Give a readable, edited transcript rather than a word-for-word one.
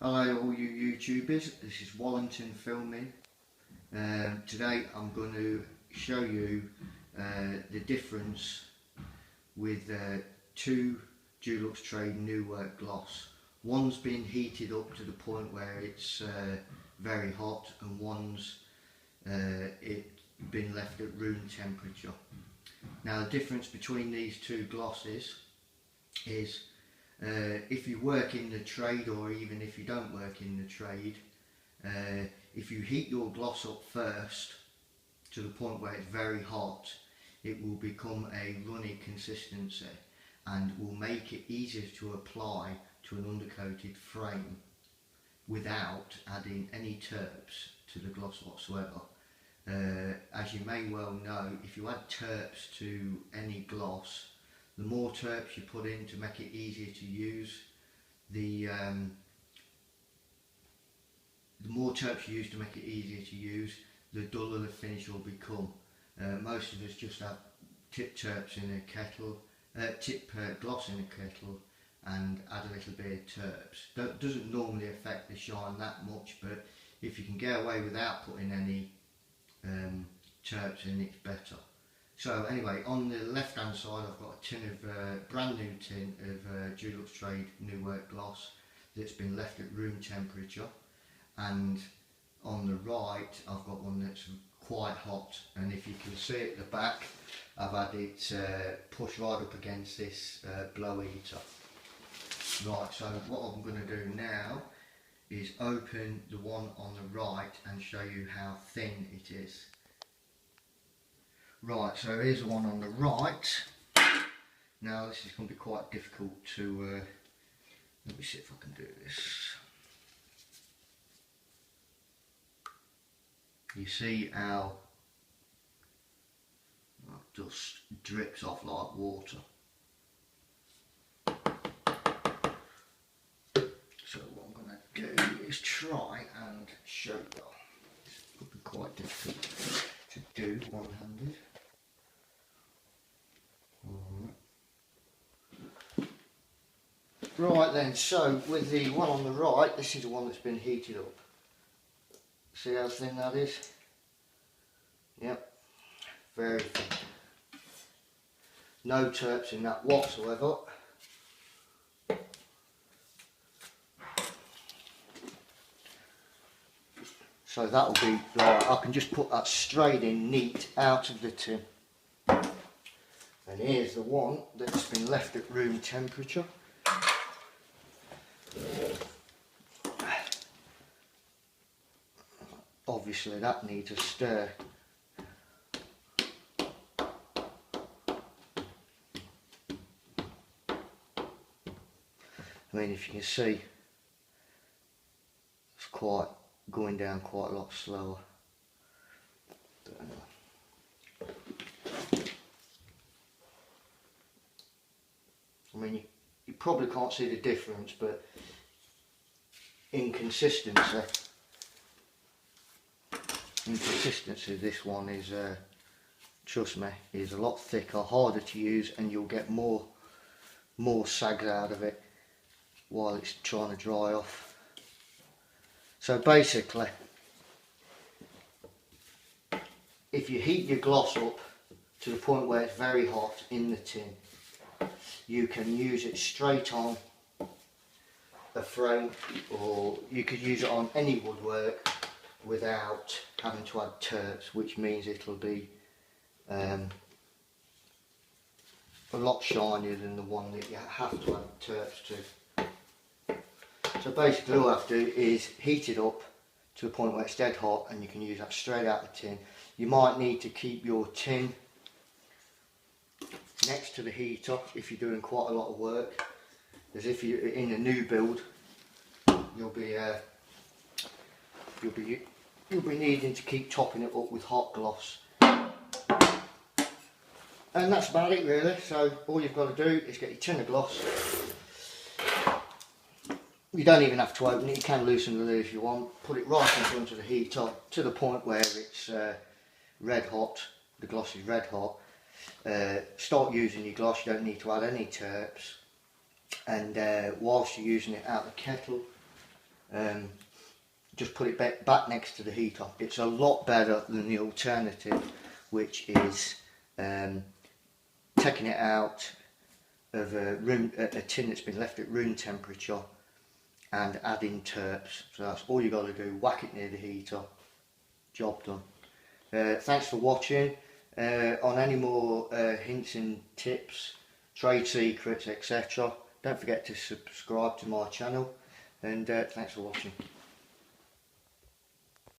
Hello all you YouTubers, this is Wallington Filming. Today I'm going to show you the difference with two Dulux Trade New Work gloss. One's been heated up to the point where it's very hot, and one's been left at room temperature. Now the difference between these two glosses is if you work in the trade, or even if you don't work in the trade, if you heat your gloss up first to the point where it's very hot, it will become a runny consistency and will make it easier to apply to an undercoated frame without adding any turps to the gloss whatsoever. As you may well know, if you add turps to any gloss, the more turps you put in to make it easier to use, the more turps you use to make it easier to use, the duller the finish will become. Most of us just have tip turps in a kettle, gloss in a kettle, and add a little bit of turps. That doesn't normally affect the shine that much, but if you can get away without putting any turps in, it's better. So anyway, on the left hand side I've got a tin of brand new tin of Dulux Trade New Work gloss that's been left at room temperature, and on the right I've got one that's quite hot, and if you can see at the back I've had it pushed right up against this blow heater. Right, so what I'm going to do now is open the one on the right and show you how thin it is. Right, so here's the one on the right. Now this is going to be quite difficult to, let me see if I can do this. You see how dust drips off like water. So what I'm going to do is try and show you. This could be quite difficult to do one-handed. Right then, so with the one on the right, this is the one that's been heated up. See how thin that is? Yep, very thin. No turps in that whatsoever. So that will be like, I can just put that straight in neat out of the tin. And here's the one that's been left at room temperature. Obviously that needs a stir. I mean, if you can see, it's quite going down quite a lot slower. I mean, you probably can't see the difference, but in consistency, this one is, trust me, is a lot thicker, harder to use, and you'll get more sags out of it while it's trying to dry off. So basically, if you heat your gloss up to the point where it's very hot in the tin, you can use it straight on a frame, or you could use it on any woodwork without having to add turps, which means it'll be a lot shinier than the one that you have to add turps to. So basically all I have to do is heat it up to the point where it's dead hot, and you can use that straight out the tin. You might need to keep your tin next to the heater if you're doing quite a lot of work, as if you're in a new build, you'll be needing to keep topping it up with hot gloss. And that's about it really. So all you've got to do is get your tin of gloss. You don't even have to open it, you can loosen the lid if you want. Put it right in front of the heater to the point where it's red hot, the gloss is red hot. Start using your gloss, you don't need to add any turps. And whilst you're using it out of the kettle, just put it back next to the heater. It's a lot better than the alternative, which is taking it out of a tin that's been left at room temperature and adding turps. So that's all you got to do, whack it near the heater, job done. Thanks for watching. On any more hints and tips, trade secrets, etc., don't forget to subscribe to my channel, and thanks for watching.